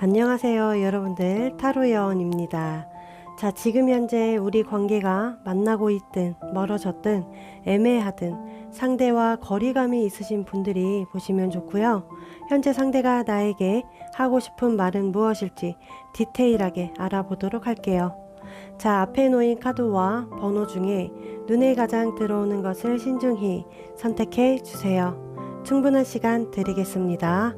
안녕하세요, 여러분들. 타로 여원입니다. 자, 지금 현재 우리 관계가 만나고 있든 멀어졌든 애매하든 상대와 거리감이 있으신 분들이 보시면 좋고요. 현재 상대가 나에게 하고 싶은 말은 무엇일지 디테일하게 알아보도록 할게요. 자, 앞에 놓인 카드와 번호 중에 눈에 가장 들어오는 것을 신중히 선택해 주세요. 충분한 시간 드리겠습니다.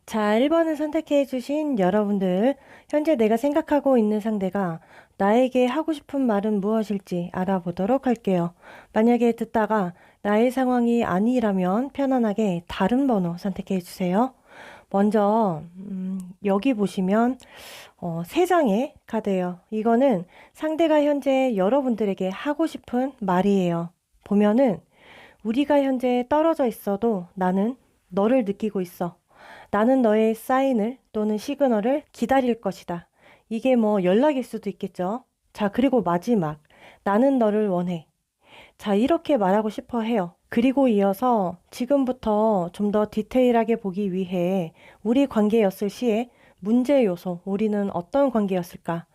자, 1번을 선택해 주신 여러분들, 현재 내가 생각하고 있는 상대가 나에게 하고 싶은 말은 무엇일지 알아보도록 할게요. 만약에 듣다가 나의 상황이 아니라면 편안하게 다른 번호 선택해 주세요. 먼저 여기 보시면 세 장의 카드예요. 이거는 상대가 현재 여러분들에게 하고 싶은 말이에요. 보면은 우리가 현재 떨어져 있어도 나는 너를 느끼고 있어. 나는 너의 사인을 또는 시그널을 기다릴 것이다. 이게 뭐 연락일 수도 있겠죠. 자, 그리고 마지막. 나는 너를 원해. 자, 이렇게 말하고 싶어 해요. 그리고 이어서 지금부터 좀 더 디테일하게 보기 위해 우리 관계였을 시에 문제 요소, 우리는 어떤 관계였을까?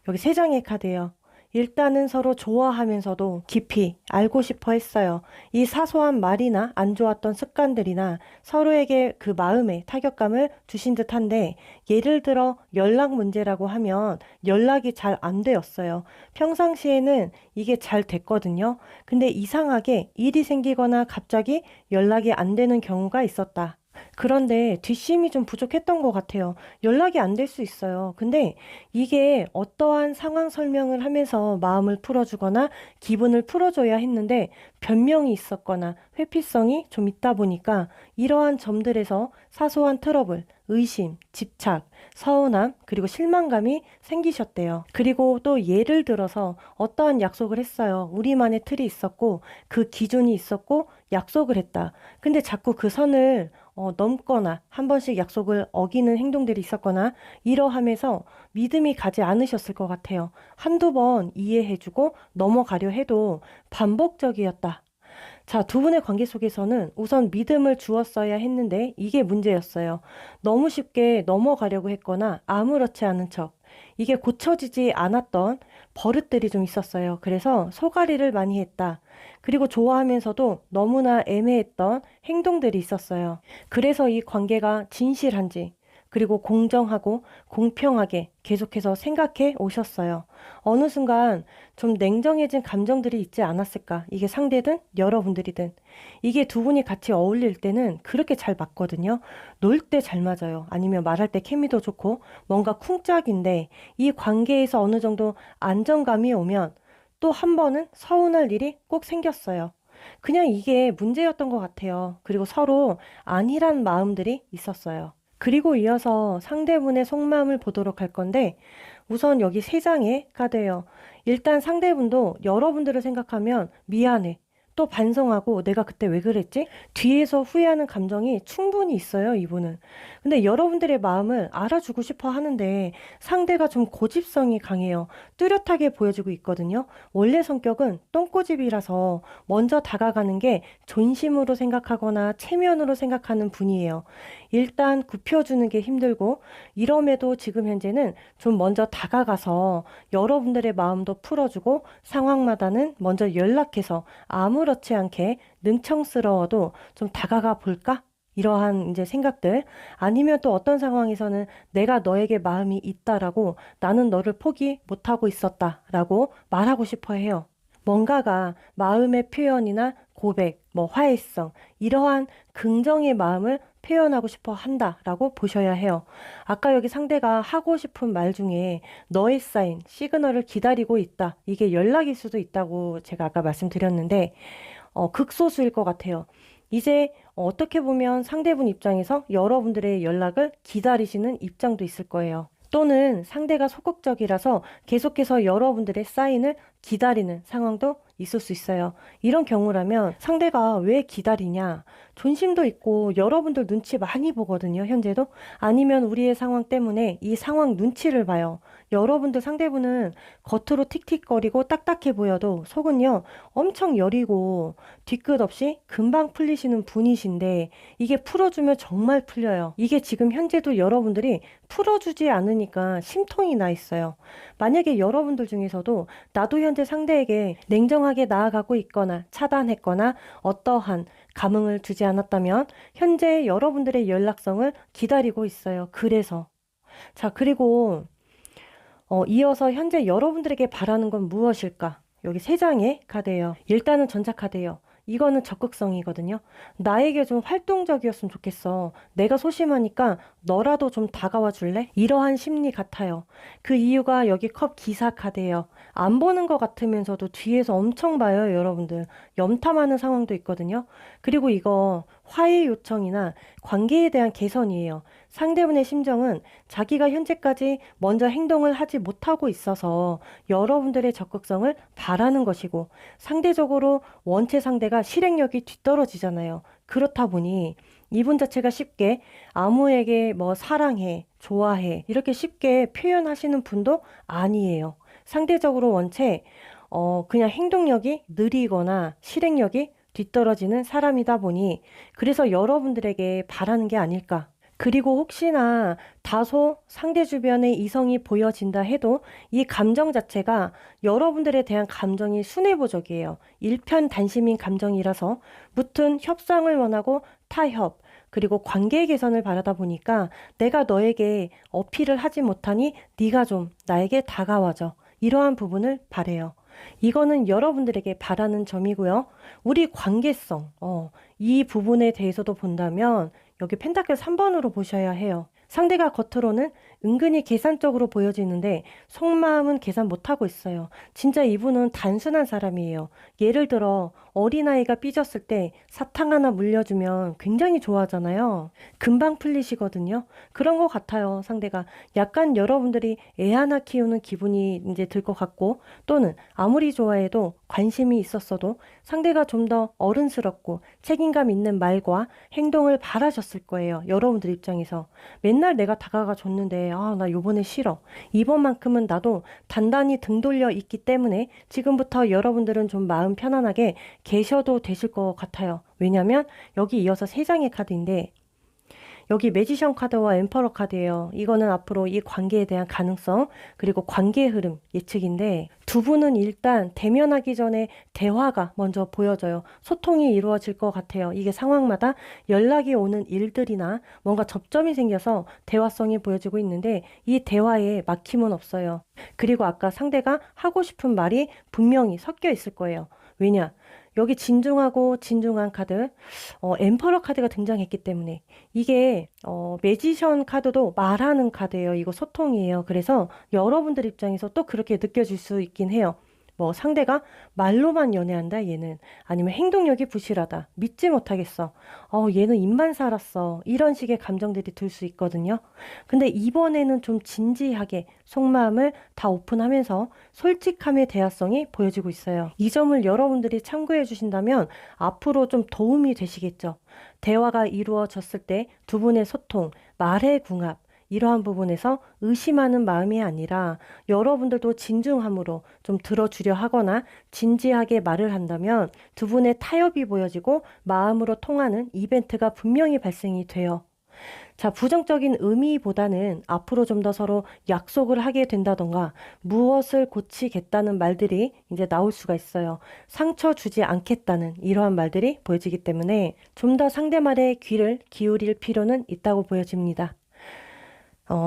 여기 세 장의 카드예요. 일단은 서로 좋아하면서도 깊이 알고 싶어 했어요. 이 사소한 말이나 안 좋았던 습관들이나 서로에게 그 마음에 타격감을 주신 듯한데, 예를 들어 연락 문제라고 하면 연락이 잘 안 되었어요. 평상시에는 이게 잘 됐거든요. 근데 이상하게 일이 생기거나 갑자기 연락이 안 되는 경우가 있었다. 그런데 뒷심이 좀 부족했던 것 같아요. 연락이 안 될 수 있어요. 근데 이게 어떠한 상황 설명을 하면서 마음을 풀어주거나 기분을 풀어줘야 했는데 변명이 있었거나 회피성이 좀 있다 보니까 이러한 점들에서 사소한 트러블, 의심, 집착, 서운함, 그리고 실망감이 생기셨대요. 그리고 또 예를 들어서 어떠한 약속을 했어요. 우리만의 틀이 있었고 그 기준이 있었고 약속을 했다. 근데 자꾸 그 선을 넘거나 한 번씩 약속을 어기는 행동들이 있었거나 이러하면서 믿음이 가지 않으셨을 것 같아요. 한두 번 이해해주고 넘어가려 해도 반복적이었다. 자, 두 분의 관계 속에서는 우선 믿음을 주었어야 했는데 이게 문제였어요. 너무 쉽게 넘어가려고 했거나 아무렇지 않은 척. 이게 고쳐지지 않았던 버릇들이 좀 있었어요. 그래서 소가리를 많이 했다. 그리고 좋아하면서도 너무나 애매했던 행동들이 있었어요. 그래서 이 관계가 진실한지, 그리고 공정하고 공평하게 계속해서 생각해 오셨어요. 어느 순간 좀 냉정해진 감정들이 있지 않았을까? 이게 상대든 여러분들이든. 이게 두 분이 같이 어울릴 때는 그렇게 잘 맞거든요. 놀 때 잘 맞아요. 아니면 말할 때 케미도 좋고 뭔가 쿵짝인데 이 관계에서 어느 정도 안정감이 오면 또 한 번은 서운할 일이 꼭 생겼어요. 그냥 이게 문제였던 것 같아요. 그리고 서로 아니란 마음들이 있었어요. 그리고 이어서 상대분의 속마음을 보도록 할 건데, 우선 여기 세 장의 카드예요. 일단 상대분도 여러분들을 생각하면 미안해, 또 반성하고 내가 그때 왜 그랬지? 뒤에서 후회하는 감정이 충분히 있어요, 이분은. 근데 여러분들의 마음을 알아주고 싶어 하는데 상대가 좀 고집성이 강해요. 뚜렷하게 보여주고 있거든요. 원래 성격은 똥꼬집이라서 먼저 다가가는 게 존심으로 생각하거나 체면으로 생각하는 분이에요. 일단 굽혀주는 게 힘들고 이럼에도 지금 현재는 좀 먼저 다가가서 여러분들의 마음도 풀어주고 상황마다는 먼저 연락해서 아무렇지 않게 능청스러워도 좀 다가가 볼까? 이러한 이제 생각들 아니면 또 어떤 상황에서는 내가 너에게 마음이 있다라고 나는 너를 포기 못하고 있었다라고 말하고 싶어 해요. 뭔가가 마음의 표현이나 고백, 뭐 화해성 이러한 긍정의 마음을 표현하고 싶어 한다라고 보셔야 해요. 아까 여기 상대가 하고 싶은 말 중에 너의 사인, 시그널을 기다리고 있다. 이게 연락일 수도 있다고 제가 아까 말씀드렸는데 극소수일 것 같아요. 이제 어떻게 보면 상대분 입장에서 여러분들의 연락을 기다리시는 입장도 있을 거예요. 또는 상대가 소극적이라서 계속해서 여러분들의 사인을 기다리는 상황도 있을 수 있어요. 이런 경우라면 상대가 왜 기다리냐? 존심도 있고 여러분들 눈치 많이 보거든요, 현재도. 아니면 우리의 상황 때문에 이 상황 눈치를 봐요. 여러분들 상대분은 겉으로 틱틱거리고 딱딱해 보여도 속은요, 엄청 여리고 뒤끝 없이 금방 풀리시는 분이신데 이게 풀어주면 정말 풀려요. 이게 지금 현재도 여러분들이 풀어주지 않으니까 심통이 나 있어요. 만약에 여러분들 중에서도 나도 현재 상대에게 냉정하게 나아가고 있거나 차단했거나 어떠한 감흥을 주지 않았다면 현재 여러분들의 연락성을 기다리고 있어요. 그래서 자, 그리고 이어서 현재 여러분들에게 바라는 건 무엇일까? 여기 세 장의 카드예요. 일단은 전자카드예요. 이거는 적극성이거든요. 나에게 좀 활동적이었으면 좋겠어. 내가 소심하니까 너라도 좀 다가와 줄래? 이러한 심리 같아요. 그 이유가 여기 컵 기사 카드예요. 안 보는 것 같으면서도 뒤에서 엄청 봐요, 여러분들. 염탐하는 상황도 있거든요. 그리고 이거 화해 요청이나 관계에 대한 개선이에요. 상대분의 심정은 자기가 현재까지 먼저 행동을 하지 못하고 있어서 여러분들의 적극성을 바라는 것이고 상대적으로 원체 상대가 실행력이 뒤떨어지잖아요. 그렇다 보니 이분 자체가 쉽게 아무에게 뭐 사랑해, 좋아해 이렇게 쉽게 표현하시는 분도 아니에요. 상대적으로 원체 그냥 행동력이 느리거나 실행력이 뒤떨어지는 사람이다 보니 그래서 여러분들에게 바라는 게 아닐까. 그리고 혹시나 다소 상대 주변에 이성이 보여진다 해도 이 감정 자체가 여러분들에 대한 감정이 순애보적이에요. 일편단심인 감정이라서 무튼 협상을 원하고 타협, 그리고 관계 개선을 바라다 보니까 내가 너에게 어필을 하지 못하니 네가 좀 나에게 다가와줘. 이러한 부분을 바래요. 이거는 여러분들에게 바라는 점이고요. 우리 관계성, 이 부분에 대해서도 본다면 여기 펜타클 3번으로 보셔야 해요. 상대가 겉으로는 은근히 계산적으로 보여지는데 속마음은 계산 못하고 있어요. 진짜 이분은 단순한 사람이에요. 예를 들어 어린아이가 삐졌을 때 사탕 하나 물려주면 굉장히 좋아하잖아요. 금방 풀리시거든요. 그런 것 같아요. 상대가 약간 여러분들이 애 하나 키우는 기분이 이제 들 것 같고 또는 아무리 좋아해도 관심이 있었어도 상대가 좀 더 어른스럽고 책임감 있는 말과 행동을 바라셨을 거예요. 여러분들 입장에서. 맨날 내가 다가가 줬는데 나 요번에 싫어. 이번만큼은 나도 단단히 등 돌려 있기 때문에 지금부터 여러분들은 좀 마음 편안하게 계셔도 되실 것 같아요. 왜냐면 여기 이어서 세 장의 카드인데 여기 매지션 카드와 엠퍼러 카드예요. 이거는 앞으로 이 관계에 대한 가능성 그리고 관계의 흐름 예측인데 두 분은 일단 대면하기 전에 대화가 먼저 보여져요. 소통이 이루어질 것 같아요. 이게 상황마다 연락이 오는 일들이나 뭔가 접점이 생겨서 대화성이 보여지고 있는데 이 대화에 막힘은 없어요. 그리고 아까 상대가 하고 싶은 말이 분명히 섞여 있을 거예요. 왜냐? 여기 진중하고 진중한 카드, 엠퍼러 카드가 등장했기 때문에 이게 매지션 카드도 말하는 카드예요. 이거 소통이에요. 그래서 여러분들 입장에서 또 그렇게 느껴질 수 있긴 해요. 뭐 상대가 말로만 연애한다, 얘는. 아니면 행동력이 부실하다. 믿지 못하겠어. 얘는 입만 살았어. 이런 식의 감정들이 들 수 있거든요. 근데 이번에는 좀 진지하게 속마음을 다 오픈하면서 솔직함의 대화성이 보여지고 있어요. 이 점을 여러분들이 참고해 주신다면 앞으로 좀 도움이 되시겠죠. 대화가 이루어졌을 때 두 분의 소통, 말의 궁합, 이러한 부분에서 의심하는 마음이 아니라 여러분들도 진중함으로 좀 들어주려 하거나 진지하게 말을 한다면 두 분의 타협이 보여지고 마음으로 통하는 이벤트가 분명히 발생이 돼요. 자, 부정적인 의미보다는 앞으로 좀 더 서로 약속을 하게 된다던가 무엇을 고치겠다는 말들이 이제 나올 수가 있어요. 상처 주지 않겠다는 이러한 말들이 보여지기 때문에 좀 더 상대 말에 귀를 기울일 필요는 있다고 보여집니다.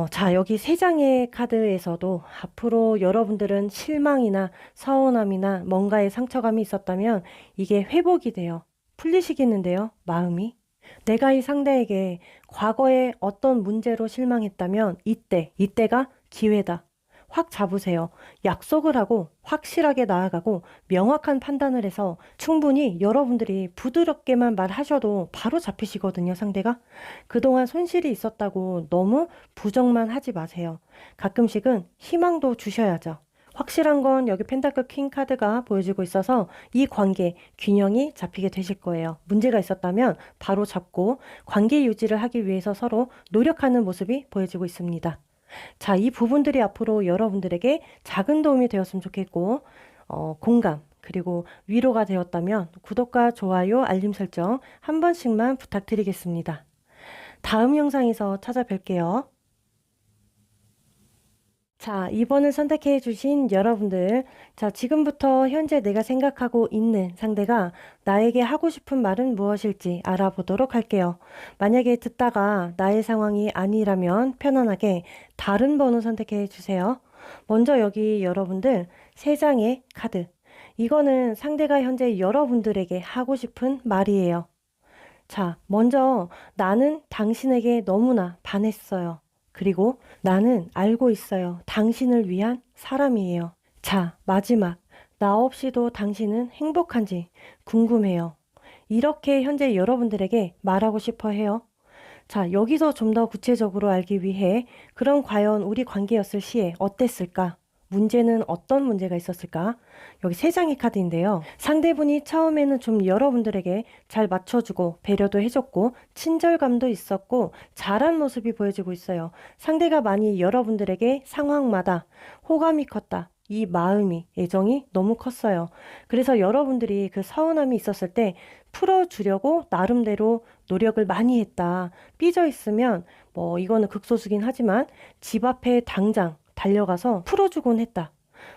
자, 여기 세 장의 카드에서도 앞으로 여러분들은 실망이나 서운함이나 뭔가의 상처감이 있었다면 이게 회복이 돼요. 풀리시겠는데요, 마음이. 내가 이 상대에게 과거에 어떤 문제로 실망했다면 이때가 기회다. 확 잡으세요. 약속을 하고 확실하게 나아가고 명확한 판단을 해서 충분히 여러분들이 부드럽게만 말하셔도 바로 잡히시거든요, 상대가. 그동안 손실이 있었다고 너무 부정만 하지 마세요. 가끔씩은 희망도 주셔야죠. 확실한 건 여기 펜타클 퀸 카드가 보여지고 있어서 이 관계 균형이 잡히게 되실 거예요. 문제가 있었다면 바로 잡고 관계 유지를 하기 위해서 서로 노력하는 모습이 보여지고 있습니다. 자, 이 부분들이 앞으로 여러분들에게 작은 도움이 되었으면 좋겠고, 공감, 그리고 위로가 되었다면 구독과 좋아요, 알림 설정 한 번씩만 부탁드리겠습니다. 다음 영상에서 찾아뵐게요. 자, 이번을 선택해 주신 여러분들. 자, 지금부터 현재 내가 생각하고 있는 상대가 나에게 하고 싶은 말은 무엇일지 알아보도록 할게요. 만약에 듣다가 나의 상황이 아니라면 편안하게 다른 번호 선택해 주세요. 먼저 여기 여러분들 세 장의 카드. 이거는 상대가 현재 여러분들에게 하고 싶은 말이에요. 자, 먼저 나는 당신에게 너무나 반했어요. 그리고 나는 알고 있어요. 당신을 위한 사람이에요. 자, 마지막. 나 없이도 당신은 행복한지 궁금해요. 이렇게 현재 여러분들에게 말하고 싶어 해요. 자, 여기서 좀 더 구체적으로 알기 위해 그럼 과연 우리 관계였을 시에 어땠을까? 문제는 어떤 문제가 있었을까? 여기 세 장의 카드인데요. 상대분이 처음에는 좀 여러분들에게 잘 맞춰주고 배려도 해줬고 친절감도 있었고 잘한 모습이 보여지고 있어요. 상대가 많이 여러분들에게 상황마다 호감이 컸다. 이 마음이, 애정이 너무 컸어요. 그래서 여러분들이 그 서운함이 있었을 때 풀어주려고 나름대로 노력을 많이 했다. 삐져 있으면 뭐 이거는 극소수긴 하지만 집 앞에 당장 달려가서 풀어주곤 했다.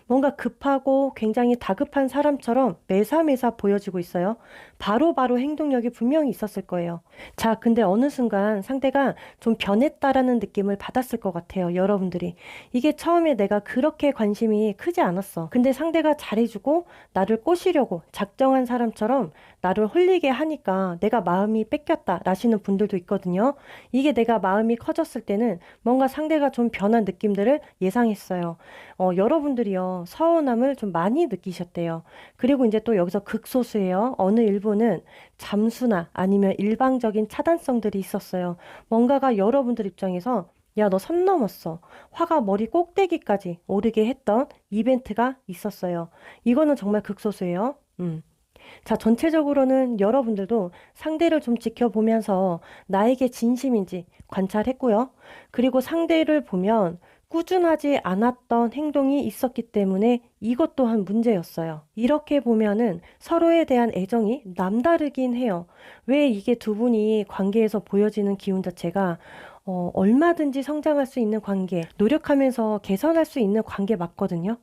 뭔가 급하고 굉장히 다급한 사람처럼 매사매사 보여지고 있어요. 바로바로 행동력이 분명히 있었을 거예요. 자, 근데 어느 순간 상대가 좀 변했다라는 느낌을 받았을 것 같아요. 여러분들이. 이게 처음에 내가 그렇게 관심이 크지 않았어. 근데 상대가 잘해주고 나를 꼬시려고 작정한 사람처럼 나를 홀리게 하니까 내가 마음이 뺏겼다 라시는 분들도 있거든요. 이게 내가 마음이 커졌을 때는 뭔가 상대가 좀 변한 느낌들을 예상했어요. 여러분들이요, 서운함을 좀 많이 느끼셨대요. 그리고 이제 또 여기서 극소수예요. 어느 일부는 잠수나 아니면 일방적인 차단성들이 있었어요. 뭔가가 여러분들 입장에서 야, 너 선 넘었어. 화가 머리 꼭대기까지 오르게 했던 이벤트가 있었어요. 이거는 정말 극소수예요. 자, 전체적으로는 여러분들도 상대를 좀 지켜보면서 나에게 진심인지 관찰했고요. 그리고 상대를 보면 꾸준하지 않았던 행동이 있었기 때문에 이것 또한 문제였어요. 이렇게 보면은 서로에 대한 애정이 남다르긴 해요. 왜 이게 두 분이 관계에서 보여지는 기운 자체가 얼마든지 성장할 수 있는 관계, 노력하면서 개선할 수 있는 관계 맞거든요.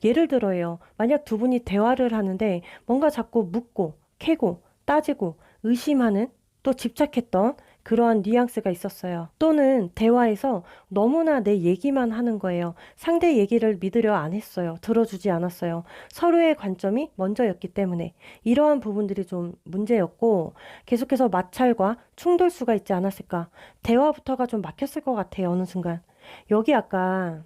예를 들어요. 만약 두 분이 대화를 하는데 뭔가 자꾸 묻고, 캐고, 따지고, 의심하는, 또 집착했던 그러한 뉘앙스가 있었어요. 또는 대화에서 너무나 내 얘기만 하는 거예요. 상대 얘기를 믿으려 안 했어요. 들어주지 않았어요. 서로의 관점이 먼저였기 때문에 이러한 부분들이 좀 문제였고 계속해서 마찰과 충돌수가 있지 않았을까. 대화부터가 좀 막혔을 것 같아요. 어느 순간. 여기 아까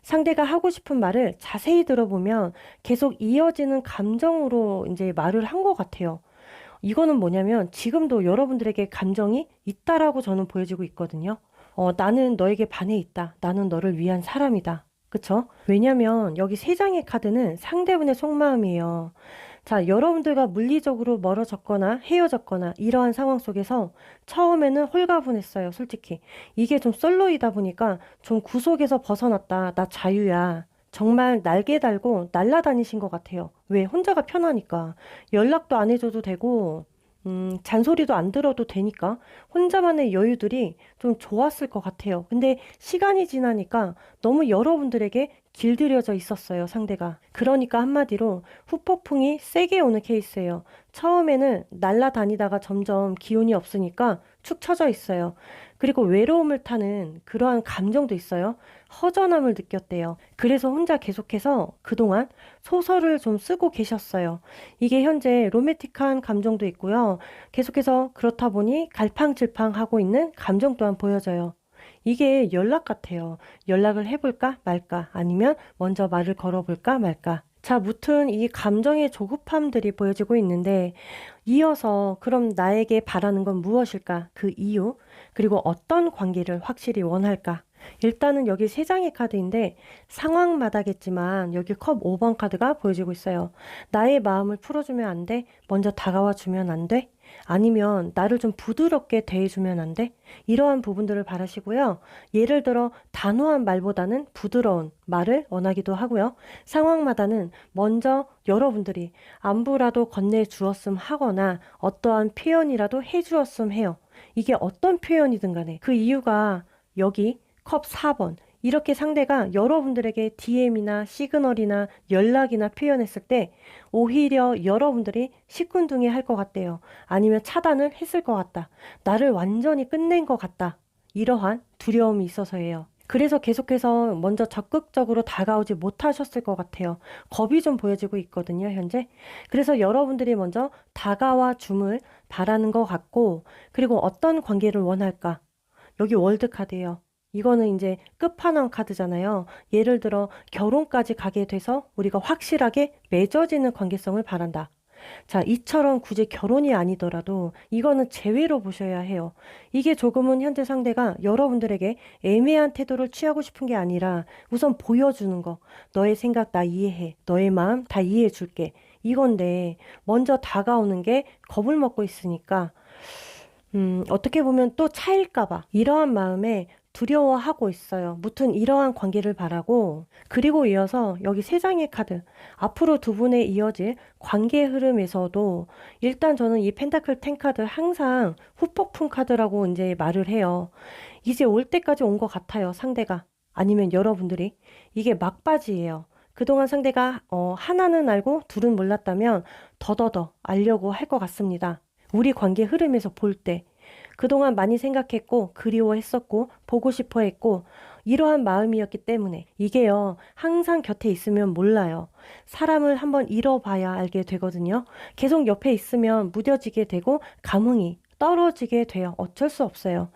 상대가 하고 싶은 말을 자세히 들어보면 계속 이어지는 감정으로 이제 말을 한 것 같아요. 이거는 뭐냐면 지금도 여러분들에게 감정이 있다라고 저는 보여지고 있거든요. 나는 너에게 반해 있다. 나는 너를 위한 사람이다. 그쵸? 왜냐면 여기 세 장의 카드는 상대분의 속마음이에요. 자, 여러분들과 물리적으로 멀어졌거나 헤어졌거나 이러한 상황 속에서 처음에는 홀가분했어요, 솔직히. 이게 좀 솔로이다 보니까 좀 구속에서 벗어났다. 나 자유야. 정말 날개 달고 날아다니신 것 같아요. 왜? 혼자가 편하니까. 연락도 안 해줘도 되고, 잔소리도 안 들어도 되니까 혼자만의 여유들이 좀 좋았을 것 같아요. 근데 시간이 지나니까 너무 여러분들에게 길들여져 있었어요, 상대가. 그러니까 한마디로 후폭풍이 세게 오는 케이스예요. 처음에는 날아다니다가 점점 기운이 없으니까 축 처져 있어요. 그리고 외로움을 타는 그러한 감정도 있어요. 허전함을 느꼈대요. 그래서 혼자 계속해서 그동안 소설을 좀 쓰고 계셨어요. 이게 현재 로맨틱한 감정도 있고요. 계속해서 그렇다 보니 갈팡질팡하고 있는 감정 또한 보여져요. 이게 연락 같아요. 연락을 해볼까 말까 아니면 먼저 말을 걸어볼까 말까. 자, 무튼 이 감정의 조급함들이 보여지고 있는데 이어서 그럼 나에게 바라는 건 무엇일까? 그 이유, 그리고 어떤 관계를 확실히 원할까? 일단은 여기 세 장의 카드인데 상황마다겠지만 여기 컵 5번 카드가 보여지고 있어요. 나의 마음을 풀어주면 안 돼? 먼저 다가와 주면 안 돼? 아니면 나를 좀 부드럽게 대해주면 안 돼? 이러한 부분들을 바라시고요. 예를 들어 단호한 말보다는 부드러운 말을 원하기도 하고요. 상황마다는 먼저 여러분들이 안부라도 건네주었음 하거나 어떠한 표현이라도 해주었음 해요. 이게 어떤 표현이든 간에 그 이유가 여기 컵 4번 이렇게 상대가 여러분들에게 DM이나 시그널이나 연락이나 표현했을 때 오히려 여러분들이 시큰둥해 할 것 같대요. 아니면 차단을 했을 것 같다. 나를 완전히 끝낸 것 같다. 이러한 두려움이 있어서예요. 그래서 계속해서 먼저 적극적으로 다가오지 못하셨을 것 같아요. 겁이 좀 보여지고 있거든요, 현재. 그래서 여러분들이 먼저 다가와 줌을 바라는 것 같고, 그리고 어떤 관계를 원할까? 여기 월드 카드예요. 이거는 이제 끝판왕 카드잖아요. 예를 들어 결혼까지 가게 돼서 우리가 확실하게 맺어지는 관계성을 바란다. 자, 이처럼 굳이 결혼이 아니더라도 이거는 재회로 보셔야 해요. 이게 조금은 현재 상대가 여러분들에게 애매한 태도를 취하고 싶은 게 아니라 우선 보여주는 거. 너의 생각 나 이해해. 너의 마음 다 이해해 줄게. 이건데 먼저 다가오는 게 겁을 먹고 있으니까 어떻게 보면 또 차일까봐 이러한 마음에 두려워하고 있어요. 무튼 이러한 관계를 바라고 그리고 이어서 여기 세 장의 카드 앞으로 두 분의 이어질 관계 흐름에서도 일단 저는 이 펜타클 10 카드 항상 후폭풍 카드라고 이제 말을 해요. 이제 올 때까지 온 것 같아요. 상대가 아니면 여러분들이 이게 막바지예요. 그동안 상대가 하나는 알고 둘은 몰랐다면 더더더 알려고 할 것 같습니다. 우리 관계 흐름에서 볼 때 그동안 많이 생각했고 그리워했었고 보고 싶어 했고 이러한 마음이었기 때문에 이게요 항상 곁에 있으면 몰라요. 사람을 한번 잃어봐야 알게 되거든요. 계속 옆에 있으면 무뎌지게 되고 감흥이 떨어지게 돼요. 어쩔 수 없어요.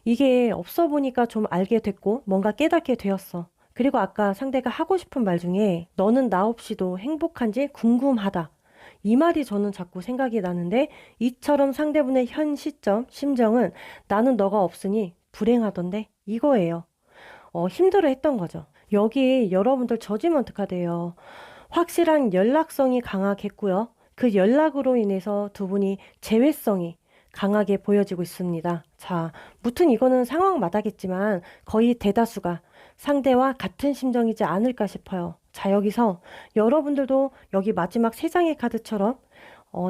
이게 없어 보니까 좀 알게 됐고 뭔가 깨닫게 되었어. 그리고 아까 상대가 하고 싶은 말 중에 너는 나 없이도 행복한지 궁금하다. 이 말이 저는 자꾸 생각이 나는데 이처럼 상대분의 현 시점, 심정은 나는 너가 없으니 불행하던데 이거예요. 힘들어 했던 거죠. 여기 여러분들 저지면 어떡하대요. 확실한 연락성이 강하겠고요. 그 연락으로 인해서 두 분이 재회성이 강하게 보여지고 있습니다. 자, 무튼 이거는 상황마다겠지만 거의 대다수가 상대와 같은 심정이지 않을까 싶어요. 자, 여기서 여러분들도 여기 마지막 세 장의 카드처럼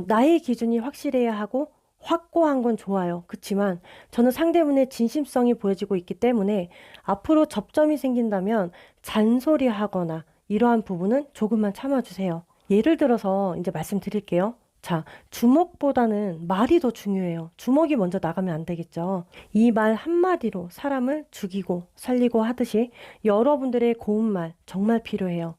나의 기준이 확실해야 하고 확고한 건 좋아요. 그렇지만 저는 상대분의 진심성이 보여지고 있기 때문에 앞으로 접점이 생긴다면 잔소리하거나 이러한 부분은 조금만 참아주세요. 예를 들어서 이제 말씀드릴게요. 자, 주먹보다는 말이 더 중요해요. 주먹이 먼저 나가면 안 되겠죠. 이 말 한마디로 사람을 죽이고 살리고 하듯이 여러분들의 고운 말 정말 필요해요.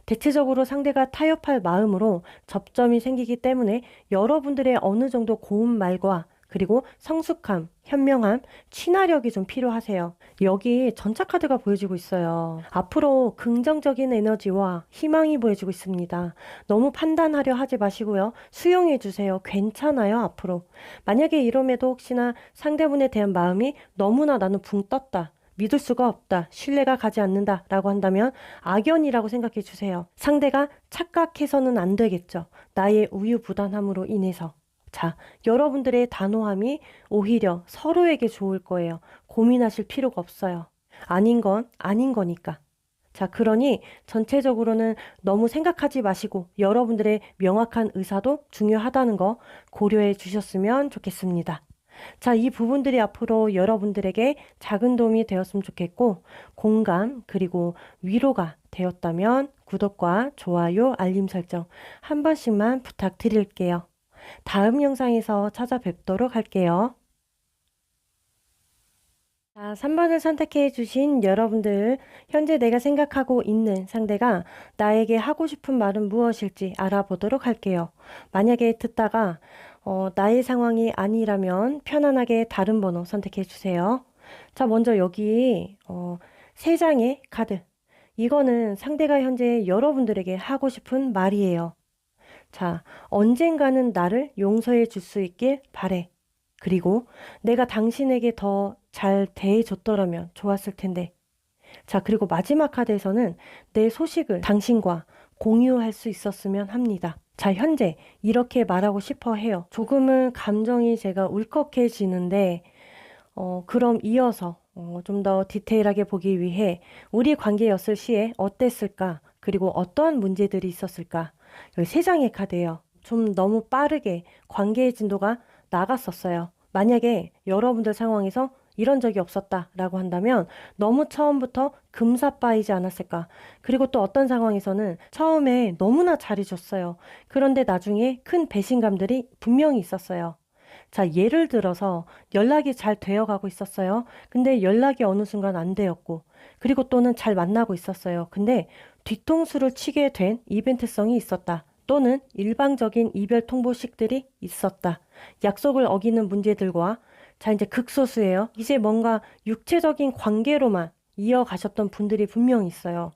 대체적으로 상대가 타협할 마음으로 접점이 생기기 때문에 여러분들의 어느 정도 고운 말과 그리고 성숙함, 현명함, 친화력이 좀 필요하세요. 여기 전차 카드가 보여지고 있어요. 앞으로 긍정적인 에너지와 희망이 보여지고 있습니다. 너무 판단하려 하지 마시고요. 수용해 주세요. 괜찮아요, 앞으로. 만약에 이럼에도 혹시나 상대분에 대한 마음이 너무나 나는 붕 떴다. 믿을 수가 없다. 신뢰가 가지 않는다. 라고 한다면 악연이라고 생각해 주세요. 상대가 착각해서는 안 되겠죠. 나의 우유부단함으로 인해서. 자, 여러분들의 단호함이 오히려 서로에게 좋을 거예요. 고민하실 필요가 없어요. 아닌 건 아닌 거니까. 자, 그러니 전체적으로는 너무 생각하지 마시고 여러분들의 명확한 의사도 중요하다는 거 고려해 주셨으면 좋겠습니다. 자, 이 부분들이 앞으로 여러분들에게 작은 도움이 되었으면 좋겠고, 공감, 그리고 위로가 되었다면 구독과 좋아요, 알림 설정 한 번씩만 부탁드릴게요. 다음 영상에서 찾아뵙도록 할게요. 자, 3번을 선택해 주신 여러분들, 현재 내가 생각하고 있는 상대가 나에게 하고 싶은 말은 무엇일지 알아보도록 할게요. 만약에 듣다가 나의 상황이 아니라면 편안하게 다른 번호 선택해 주세요. 자, 먼저 여기 3장의 카드. 이거는 상대가 현재 여러분들에게 하고 싶은 말이에요. 자, 언젠가는 나를 용서해 줄 수 있길 바래. 그리고 내가 당신에게 더 잘 대해줬더라면 좋았을 텐데. 자, 그리고 마지막 카드에서는 내 소식을 당신과 공유할 수 있었으면 합니다. 자, 현재 이렇게 말하고 싶어 해요. 조금은 감정이 제가 울컥해지는데, 그럼 이어서 좀 더 디테일하게 보기 위해 우리 관계였을 시에 어땠을까? 그리고 어떠한 문제들이 있었을까? 여기 3장의 카드예요. 좀 너무 빠르게 관계의 진도가 나갔었어요. 만약에 여러분들 상황에서 이런 적이 없었다라고 한다면 너무 처음부터 금사빠이지 않았을까. 그리고 또 어떤 상황에서는 처음에 너무나 잘해줬어요. 그런데 나중에 큰 배신감들이 분명히 있었어요. 자, 예를 들어서 연락이 잘 되어가고 있었어요. 근데 연락이 어느 순간 안 되었고, 그리고 또는 잘 만나고 있었어요. 근데 뒤통수를 치게 된 이벤트성이 있었다. 또는 일방적인 이별 통보식들이 있었다. 약속을 어기는 문제들과 자, 이제 극소수예요. 이제 뭔가 육체적인 관계로만 이어가셨던 분들이 분명히 있어요.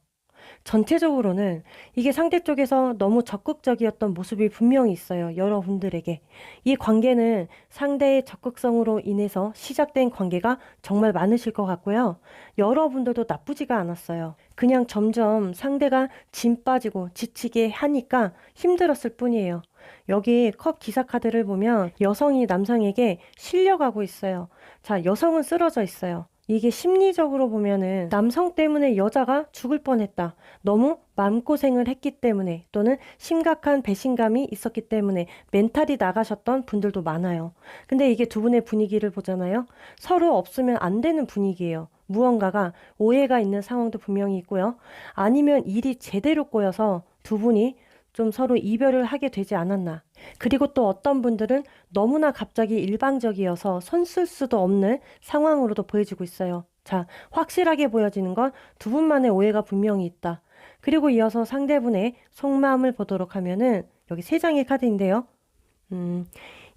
전체적으로는 이게 상대 쪽에서 너무 적극적이었던 모습이 분명히 있어요. 여러분들에게. 이 관계는 상대의 적극성으로 인해서 시작된 관계가 정말 많으실 것 같고요. 여러분들도 나쁘지가 않았어요. 그냥 점점 상대가 진 빠지고 지치게 하니까 힘들었을 뿐이에요. 여기 컵 기사 카드를 보면 여성이 남성에게 실려가고 있어요. 자, 여성은 쓰러져 있어요. 이게 심리적으로 보면은 남성 때문에 여자가 죽을 뻔했다. 너무 마음고생을 했기 때문에 또는 심각한 배신감이 있었기 때문에 멘탈이 나가셨던 분들도 많아요. 근데 이게 두 분의 분위기를 보잖아요. 서로 없으면 안 되는 분위기예요. 무언가가 오해가 있는 상황도 분명히 있고요. 아니면 일이 제대로 꼬여서 두 분이 좀 서로 이별을 하게 되지 않았나. 그리고 또 어떤 분들은 너무나 갑자기 일방적이어서 손 쓸 수도 없는 상황으로도 보여지고 있어요. 자, 확실하게 보여지는 건 두 분만의 오해가 분명히 있다. 그리고 이어서 상대분의 속마음을 보도록 하면은 여기 3장의 카드인데요.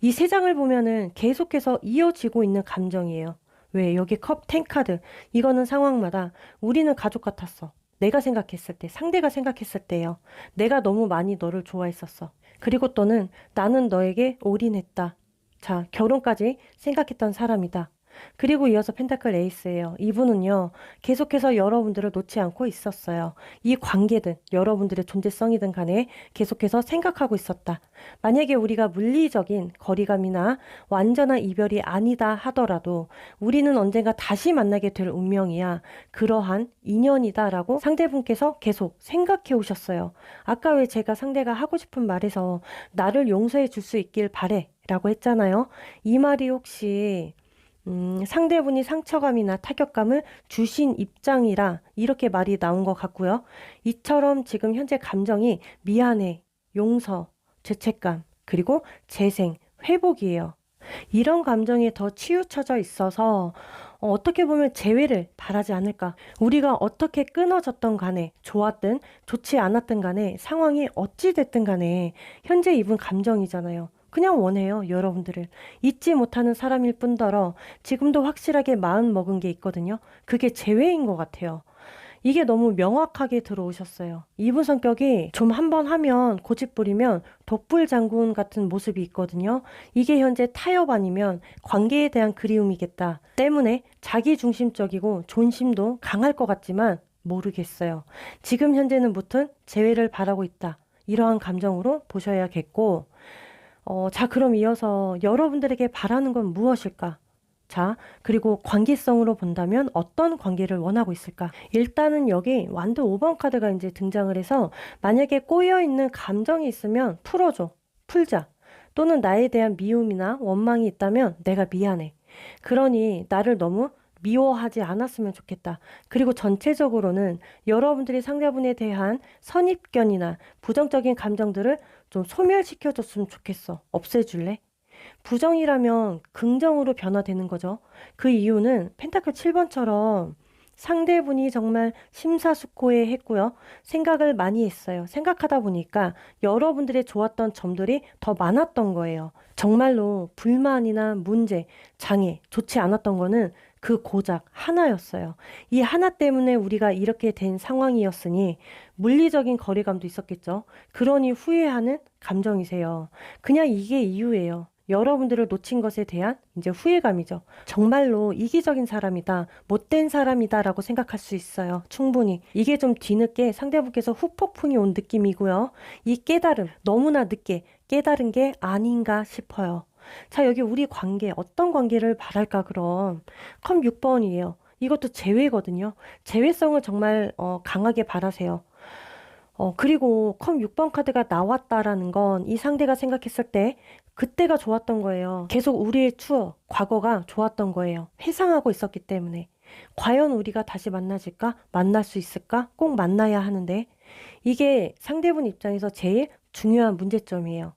이 3장을 보면은 계속해서 이어지고 있는 감정이에요. 왜? 여기 컵 10 카드. 이거는 상황마다 우리는 가족 같았어. 내가 생각했을 때, 상대가 생각했을 때요. 내가 너무 많이 너를 좋아했었어. 그리고 또는 나는 너에게 올인했다. 자, 결혼까지 생각했던 사람이다. 그리고 이어서 펜타클 에이스예요. 이분은요, 계속해서 여러분들을 놓지 않고 있었어요. 이 관계든 여러분들의 존재성이든 간에 계속해서 생각하고 있었다. 만약에 우리가 물리적인 거리감이나 완전한 이별이 아니다 하더라도 우리는 언젠가 다시 만나게 될 운명이야. 그러한 인연이다라고 상대분께서 계속 생각해 오셨어요. 아까 왜 제가 상대가 하고 싶은 말에서 나를 용서해 줄 수 있길 바래 라고 했잖아요. 이 말이 혹시 상대분이 상처감이나 타격감을 주신 입장이라 이렇게 말이 나온 것 같고요. 이처럼 지금 현재 감정이 미안해, 용서, 죄책감, 그리고 재생, 회복이에요. 이런 감정이 더 치우쳐져 있어서 어떻게 보면 재회를 바라지 않을까. 우리가 어떻게 끊어졌던 간에 좋았든 좋지 않았든 간에 상황이 어찌 됐든 간에 현재 입은 감정이잖아요. 그냥 원해요, 여러분들을. 잊지 못하는 사람일 뿐더러 지금도 확실하게 마음 먹은 게 있거든요. 그게 재회인 것 같아요. 이게 너무 명확하게 들어오셨어요. 이분 성격이 좀 한번 하면 고집 부리면 독불 장군 같은 모습이 있거든요. 이게 현재 타협 아니면 관계에 대한 그리움이겠다. 때문에 자기중심적이고 존심도 강할 것 같지만 모르겠어요. 지금 현재는 무튼 재회를 바라고 있다. 이러한 감정으로 보셔야겠고, 자, 그럼 이어서 여러분들에게 바라는 건 무엇일까? 자, 그리고 관계성으로 본다면 어떤 관계를 원하고 있을까? 일단은 여기 완드 5번 카드가 이제 등장을 해서 만약에 꼬여있는 감정이 있으면 풀어줘. 풀자. 또는 나에 대한 미움이나 원망이 있다면 내가 미안해. 그러니 나를 너무 미워하지 않았으면 좋겠다. 그리고 전체적으로는 여러분들이 상대분에 대한 선입견이나 부정적인 감정들을 좀 소멸시켜줬으면 좋겠어. 없애줄래? 부정이라면 긍정으로 변화되는 거죠. 그 이유는 펜타클 7번처럼 상대분이 정말 심사숙고해 했고요. 생각을 많이 했어요. 생각하다 보니까 여러분들의 좋았던 점들이 더 많았던 거예요. 정말로 불만이나 문제, 장애, 좋지 않았던 거는 그 고작 하나였어요. 이 하나 때문에 우리가 이렇게 된 상황이었으니 물리적인 거리감도 있었겠죠. 그러니 후회하는 감정이세요. 그냥 이게 이유예요. 여러분들을 놓친 것에 대한 이제 후회감이죠. 정말로 이기적인 사람이다, 못된 사람이다라고 생각할 수 있어요. 충분히. 이게 좀 뒤늦게 상대분께서 후폭풍이 온 느낌이고요. 이 깨달음, 너무나 늦게 깨달은 게 아닌가 싶어요. 자, 여기 우리 관계, 어떤 관계를 바랄까 그럼? 컴 6번이에요. 이것도 재회거든요. 재회성을 정말 강하게 바라세요. 그리고 컴 6번 카드가 나왔다라는 건 이 상대가 생각했을 때 그때가 좋았던 거예요. 계속 우리의 추억, 과거가 좋았던 거예요. 회상하고 있었기 때문에. 과연 우리가 다시 만나질까? 만날 수 있을까? 꼭 만나야 하는데 이게 상대분 입장에서 제일 중요한 문제점이에요.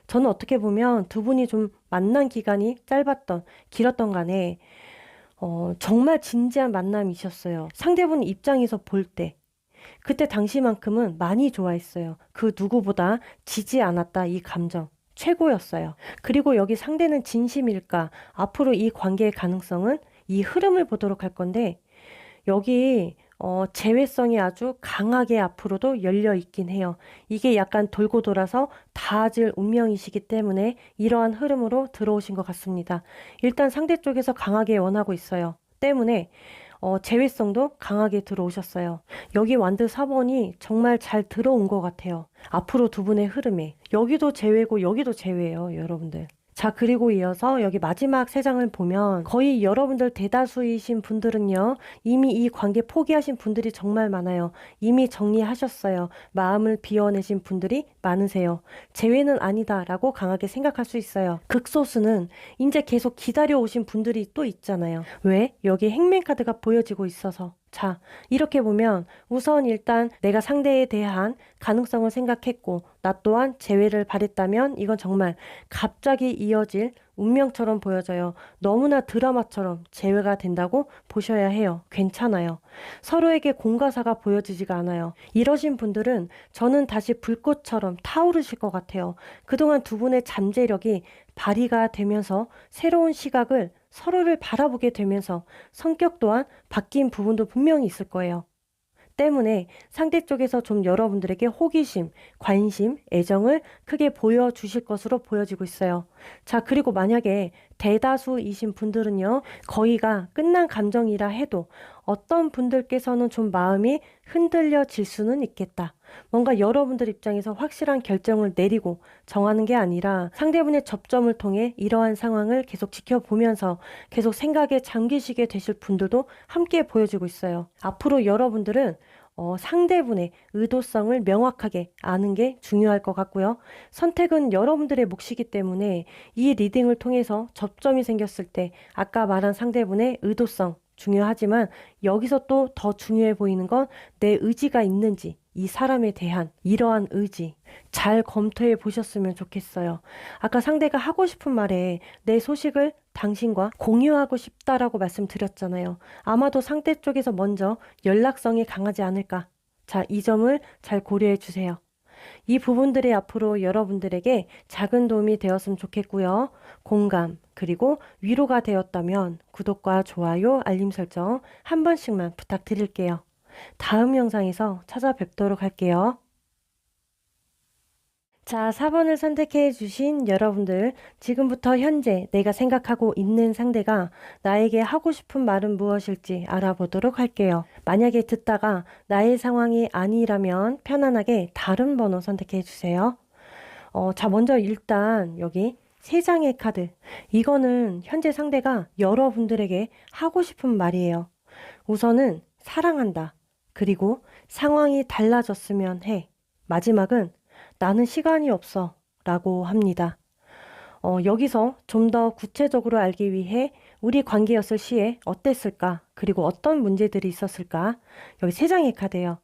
저는 어떻게 보면 두 분이 좀 만난 기간이 짧았던, 길었던 간에 정말 진지한 만남이셨어요. 상대분 입장에서 볼 때. 그때 당시만큼은 많이 좋아했어요. 그 누구보다 지지 않았다 이 감정. 최고였어요. 그리고 여기 상대는 진심일까? 앞으로 이 관계의 가능성은 이 흐름을 보도록 할 건데 여기 재회성이 아주 강하게 앞으로도 열려 있긴 해요. 이게 약간 돌고 돌아서 닿아질 운명이시기 때문에 이러한 흐름으로 들어오신 것 같습니다. 일단 상대 쪽에서 강하게 원하고 있어요. 때문에 재회성도 강하게 들어오셨어요. 여기 완드 4번이 정말 잘 들어온 것 같아요. 앞으로 두 분의 흐름에. 여기도 재회고 여기도 재회예요, 여러분들. 자, 그리고 이어서 여기 마지막 세 장을 보면 거의 여러분들 대다수이신 분들은요, 이미 이 관계 포기하신 분들이 정말 많아요. 이미 정리하셨어요. 마음을 비워내신 분들이 많으세요. 재회는 아니다라고 강하게 생각할 수 있어요. 극소수는 이제 계속 기다려오신 분들이 또 있잖아요. 왜? 여기 행맨 카드가 보여지고 있어서. 자, 이렇게 보면 우선 일단 내가 상대에 대한 가능성을 생각했고 나 또한 재회를 바랬다면 이건 정말 갑자기 이어질 운명처럼 보여져요. 너무나 드라마처럼 재회가 된다고 보셔야 해요. 괜찮아요. 서로에게 공과사가 보여지지가 않아요. 이러신 분들은 저는 다시 불꽃처럼 타오르실 것 같아요. 그동안 두 분의 잠재력이 발휘가 되면서 새로운 시각을 서로를 바라보게 되면서 성격 또한 바뀐 부분도 분명히 있을 거예요. 때문에 상대 쪽에서 좀 여러분들에게 호기심, 관심, 애정을 크게 보여주실 것으로 보여지고 있어요. 자, 그리고 만약에 대다수이신 분들은요, 거의가 끝난 감정이라 해도 어떤 분들께서는 좀 마음이 흔들려질 수는 있겠다. 뭔가 여러분들 입장에서 확실한 결정을 내리고 정하는 게 아니라 상대분의 접점을 통해 이러한 상황을 계속 지켜보면서 계속 생각에 잠기시게 되실 분들도 함께 보여지고 있어요. 앞으로 여러분들은 상대분의 의도성을 명확하게 아는 게 중요할 것 같고요. 선택은 여러분들의 몫이기 때문에 이 리딩을 통해서 접점이 생겼을 때 아까 말한 상대분의 의도성 중요하지만 여기서 또 더 중요해 보이는 건 내 의지가 있는지 이 사람에 대한 이러한 의지 잘 검토해 보셨으면 좋겠어요. 아까 상대가 하고 싶은 말에 내 소식을 당신과 공유하고 싶다라고 말씀드렸잖아요. 아마도 상대 쪽에서 먼저 연락성이 강하지 않을까. 자, 이 점을 잘 고려해 주세요. 이 부분들이 앞으로 여러분들에게 작은 도움이 되었으면 좋겠고요. 공감, 그리고 위로가 되었다면 구독과 좋아요, 알림 설정 한 번씩만 부탁드릴게요. 다음 영상에서 찾아뵙도록 할게요. 자, 4번을 선택해 주신 여러분들, 지금부터 현재 내가 생각하고 있는 상대가 나에게 하고 싶은 말은 무엇일지 알아보도록 할게요. 만약에 듣다가 나의 상황이 아니라면 편안하게 다른 번호 선택해 주세요. 자, 먼저 일단 여기 3장의 카드. 이거는 현재 상대가 여러분들에게 하고 싶은 말이에요. 우선은 사랑한다. 그리고 상황이 달라졌으면 해. 마지막은 나는 시간이 없어 라고 합니다. 여기서 좀 더 구체적으로 알기 위해 우리 관계였을 시에 어땠을까? 그리고 어떤 문제들이 있었을까? 여기 3장의 카드예요.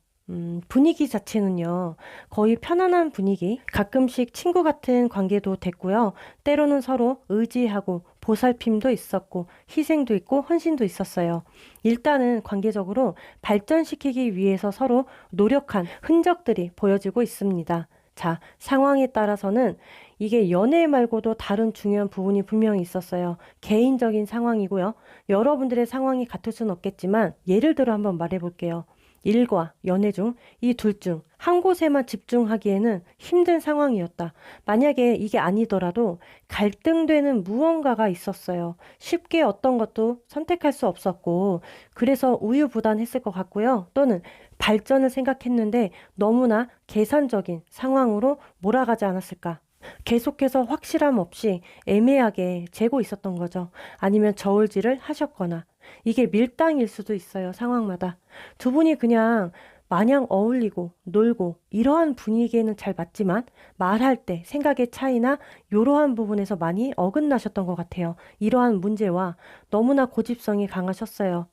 분위기 자체는요, 거의 편안한 분위기, 가끔씩 친구 같은 관계도 됐고요. 때로는 서로 의지하고 보살핌도 있었고, 희생도 있고, 헌신도 있었어요. 일단은 관계적으로 발전시키기 위해서 서로 노력한 흔적들이 보여지고 있습니다. 자, 상황에 따라서는 이게 연애 말고도 다른 중요한 부분이 분명히 있었어요. 개인적인 상황이고요. 여러분들의 상황이 같을 수는 없겠지만 예를 들어 한번 말해볼게요. 일과 연애 중 이 둘 중 한 곳에만 집중하기에는 힘든 상황이었다. 만약에 이게 아니더라도 갈등되는 무언가가 있었어요. 쉽게 어떤 것도 선택할 수 없었고 그래서 우유부단했을 것 같고요. 또는 발전을 생각했는데 너무나 계산적인 상황으로 몰아가지 않았을까. 계속해서 확실함 없이 애매하게 재고 있었던 거죠. 아니면 저울질을 하셨거나 이게 밀당일 수도 있어요. 상황마다. 두 분이 그냥 마냥 어울리고 놀고 이러한 분위기에는 잘 맞지만 말할 때 생각의 차이나 이러한 부분에서 많이 어긋나셨던 것 같아요. 이러한 문제와 너무나 고집성이 강하셨어요.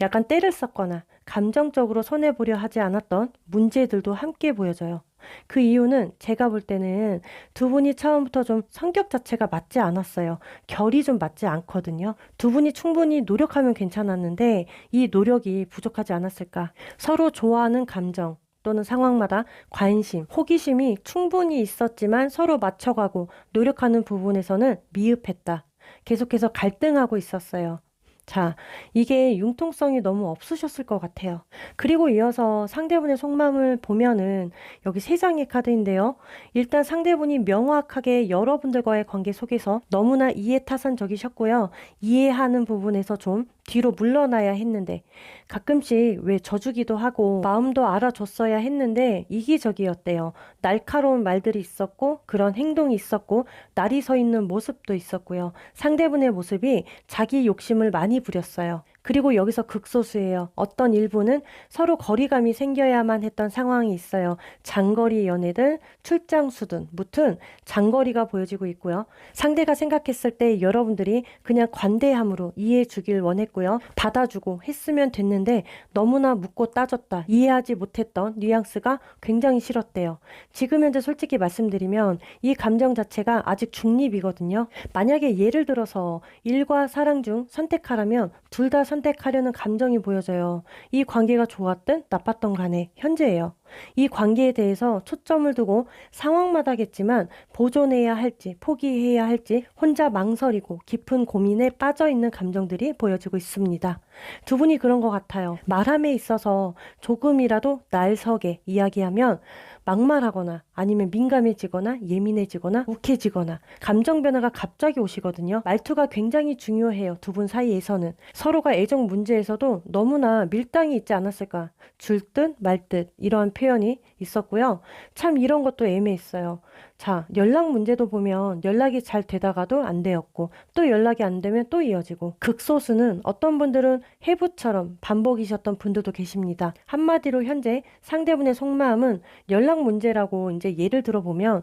약간 때를 썼거나 감정적으로 손해보려 하지 않았던 문제들도 함께 보여져요. 그 이유는 제가 볼 때는 두 분이 처음부터 좀 성격 자체가 맞지 않았어요. 결이 좀 맞지 않거든요. 두 분이 충분히 노력하면 괜찮았는데 이 노력이 부족하지 않았을까. 서로 좋아하는 감정 또는 상황마다 관심, 호기심이 충분히 있었지만 서로 맞춰가고 노력하는 부분에서는 미흡했다. 계속해서 갈등하고 있었어요. 자, 이게 융통성이 너무 없으셨을 것 같아요. 그리고 이어서 상대분의 속마음을 보면은 여기 3장의 카드인데요. 일단 상대분이 명확하게 여러분들과의 관계 속에서 너무나 이해타산적이셨고요. 이해하는 부분에서 좀 뒤로 물러나야 했는데 가끔씩 왜 져주기도 하고 마음도 알아줬어야 했는데 이기적이었대요. 날카로운 말들이 있었고 그런 행동이 있었고 날이 서 있는 모습도 있었고요. 상대분의 모습이 자기 욕심을 많이 부렸어요. 그리고 여기서 극소수예요. 어떤 일부는 서로 거리감이 생겨야만 했던 상황이 있어요. 장거리 연애든 출장수든 무튼 장거리가 보여지고 있고요. 상대가 생각했을 때 여러분들이 그냥 관대함으로 이해해 주길 원했고요. 받아주고 했으면 됐는데 너무나 묻고 따졌다. 이해하지 못했던 뉘앙스가 굉장히 싫었대요. 지금 현재 솔직히 말씀드리면 이 감정 자체가 아직 중립이거든요. 만약에 예를 들어서 일과 사랑 중 선택하라면 둘 다 선택하려는 감정이 보여져요. 이 관계가 좋았든 나빴던 간에 현재예요. 이 관계에 대해서 초점을 두고 상황마다겠지만 보존해야 할지 포기해야 할지 혼자 망설이고 깊은 고민에 빠져 있는 감정들이 보여지고 있습니다. 두 분이 그런 것 같아요. 말함에 있어서 조금이라도 날석에 이야기하면 막말하거나 아니면 민감해지거나 예민해지거나 욱해지거나 감정 변화가 갑자기 오시거든요. 말투가 굉장히 중요해요. 두 분 사이에서는. 서로가 애정 문제에서도 너무나 밀당이 있지 않았을까. 줄 듯 말 듯 이러한 표현이 있었고요. 참 이런 것도 애매했어요. 자, 연락 문제도 보면 연락이 잘 되다가도 안 되었고 또 연락이 안 되면 또 이어지고 극소수는 어떤 분들은 해부처럼 반복이셨던 분들도 계십니다. 한마디로 현재 상대분의 속마음은 연락 문제라고 이제 예를 들어보면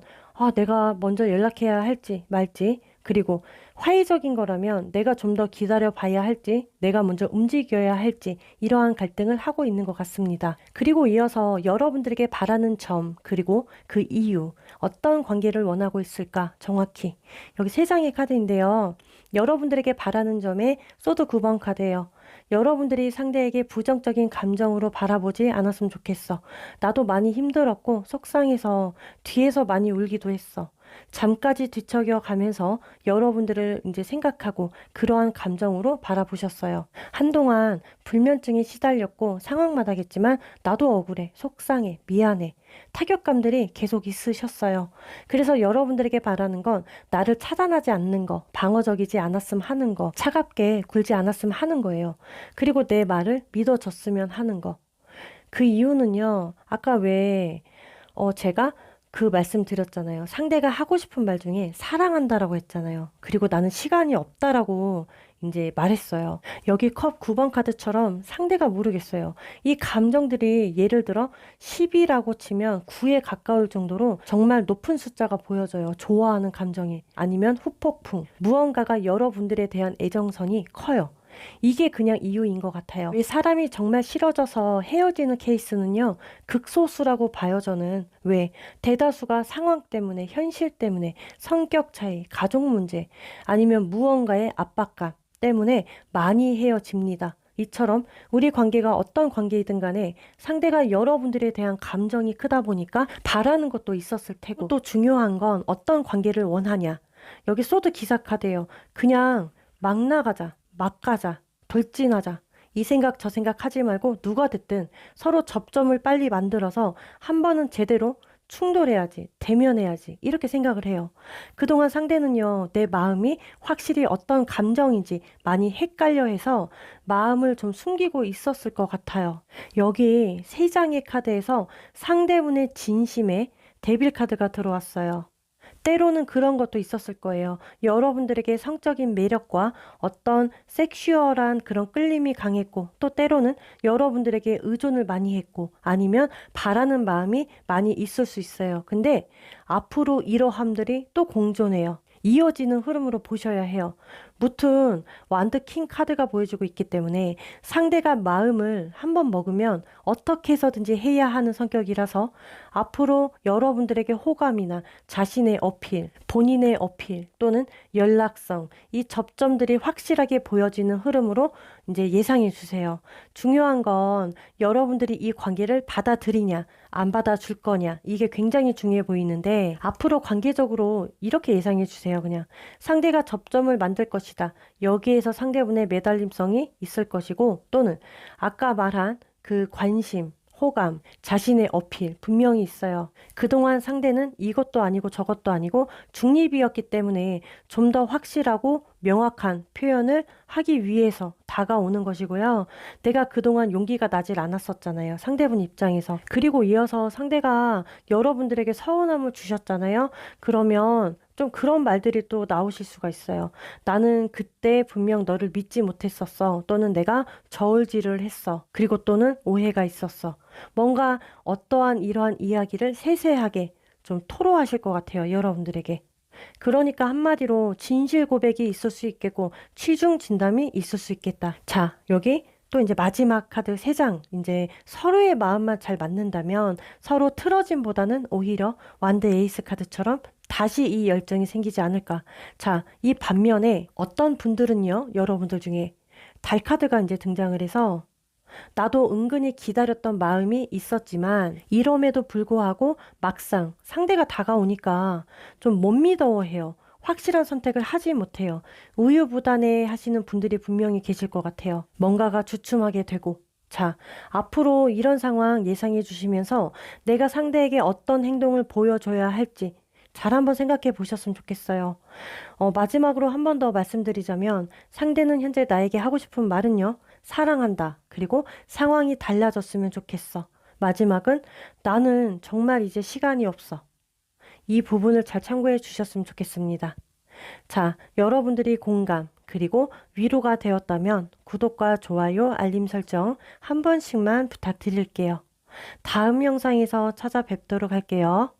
내가 먼저 연락해야 할지 말지 그리고 화해적인 거라면 내가 좀 더 기다려 봐야 할지, 내가 먼저 움직여야 할지, 이러한 갈등을 하고 있는 것 같습니다. 그리고 이어서 여러분들에게 바라는 점, 그리고 그 이유, 어떤 관계를 원하고 있을까, 정확히. 여기 세 장의 카드인데요. 여러분들에게 바라는 점에 소드 9번 카드예요. 여러분들이 상대에게 부정적인 감정으로 바라보지 않았으면 좋겠어. 나도 많이 힘들었고 속상해서 뒤에서 많이 울기도 했어. 잠까지 뒤척여 가면서 여러분들을 이제 생각하고 그러한 감정으로 바라보셨어요. 한동안 불면증에 시달렸고 상황마다겠지만 나도 억울해, 속상해, 미안해. 타격감들이 계속 있으셨어요. 그래서 여러분들에게 바라는 건 나를 차단하지 않는 거, 방어적이지 않았으면 하는 거, 차갑게 굴지 않았으면 하는 거예요. 그리고 내 말을 믿어줬으면 하는 거. 그 이유는요, 아까 왜, 제가 그 말씀 드렸잖아요. 상대가 하고 싶은 말 중에 사랑한다라고 했잖아요. 그리고 나는 시간이 없다라고 이제 말했어요. 여기 컵 9번 카드처럼 상대가 모르겠어요. 이 감정들이 예를 들어 10이라고 치면 9에 가까울 정도로 정말 높은 숫자가 보여져요. 좋아하는 감정이. 아니면 후폭풍. 무언가가 여러분들에 대한 애정선이 커요. 이게 그냥 이유인 것 같아요. 왜 사람이 정말 싫어져서 헤어지는 케이스는요, 극소수라고 봐요, 저는. 왜? 대다수가 상황 때문에, 현실 때문에, 성격 차이, 가족 문제, 아니면 무언가의 압박감 때문에 많이 헤어집니다. 이처럼 우리 관계가 어떤 관계이든 간에 상대가 여러분들에 대한 감정이 크다 보니까 바라는 것도 있었을 테고, 또 중요한 건 어떤 관계를 원하냐. 여기 소드 기사 카드예요. 그냥 막 나가자. 막 가자, 돌진하자. 이 생각 저 생각 하지 말고 누가 됐든 서로 접점을 빨리 만들어서 한 번은 제대로 충돌해야지, 대면해야지 이렇게 생각을 해요. 그동안 상대는요, 내 마음이 확실히 어떤 감정인지 많이 헷갈려 해서 마음을 좀 숨기고 있었을 것 같아요. 여기 세 장의 카드에서 상대분의 진심에 데빌 카드가 들어왔어요. 때로는 그런 것도 있었을 거예요. 여러분들에게 성적인 매력과 어떤 섹슈얼한 그런 끌림이 강했고, 또 때로는 여러분들에게 의존을 많이 했고, 아니면 바라는 마음이 많이 있을 수 있어요. 근데 앞으로 이러함들이 또 공존해요. 이어지는 흐름으로 보셔야 해요. 무튼 완드 킹 카드가 보여주고 있기 때문에 상대가 마음을 한번 먹으면 어떻게 해서든지 해야 하는 성격이라서 앞으로 여러분들에게 호감이나 자신의 어필, 본인의 어필 또는 연락성, 이 접점들이 확실하게 보여지는 흐름으로 이제 예상해 주세요. 중요한 건 여러분들이 이 관계를 받아들이냐, 안 받아줄 거냐, 이게 굉장히 중요해 보이는데 앞으로 관계적으로 이렇게 예상해 주세요. 그냥 상대가 접점을 만들 것이다. 여기에서 상대분의 매달림성이 있을 것이고, 또는 아까 말한 그 관심, 호감, 자신의 어필 분명히 있어요. 그동안 상대는 이것도 아니고 저것도 아니고 중립이었기 때문에 좀 더 확실하고 명확한 표현을 하기 위해서 다가오는 것이고요. 내가 그동안 용기가 나질 않았었잖아요. 상대분 입장에서. 그리고 이어서 상대가 여러분들에게 서운함을 주셨잖아요. 그러면 좀 그런 말들이 또 나오실 수가 있어요. 나는 그때 분명 너를 믿지 못했었어. 또는 내가 저울질을 했어. 그리고 또는 오해가 있었어. 뭔가 어떠한 이러한 이야기를 세세하게 좀 토로하실 것 같아요. 여러분들에게. 그러니까 한마디로 진실 고백이 있을 수 있겠고 취중 진담이 있을 수 있겠다. 자, 여기 또 이제 마지막 카드 3장. 이제 서로의 마음만 잘 맞는다면 서로 틀어짐보다는 오히려 완드 에이스 카드처럼 다시 이 열정이 생기지 않을까. 자, 이 반면에 어떤 분들은요, 여러분들 중에 달 카드가 이제 등장을 해서 나도 은근히 기다렸던 마음이 있었지만 이럼에도 불구하고 막상 상대가 다가오니까 좀 못 믿어해요. 확실한 선택을 하지 못해요. 우유부단해 하시는 분들이 분명히 계실 것 같아요. 뭔가가 주춤하게 되고. 자, 앞으로 이런 상황 예상해 주시면서 내가 상대에게 어떤 행동을 보여줘야 할지 잘 한번 생각해 보셨으면 좋겠어요. 마지막으로 한 번 더 말씀드리자면 상대는 현재 나에게 하고 싶은 말은요. 사랑한다. 그리고 상황이 달라졌으면 좋겠어. 마지막은 나는 정말 이제 시간이 없어. 이 부분을 잘 참고해 주셨으면 좋겠습니다. 자, 여러분들이 공감 그리고 위로가 되었다면 구독과 좋아요, 알림 설정 한 번씩만 부탁드릴게요. 다음 영상에서 찾아뵙도록 할게요.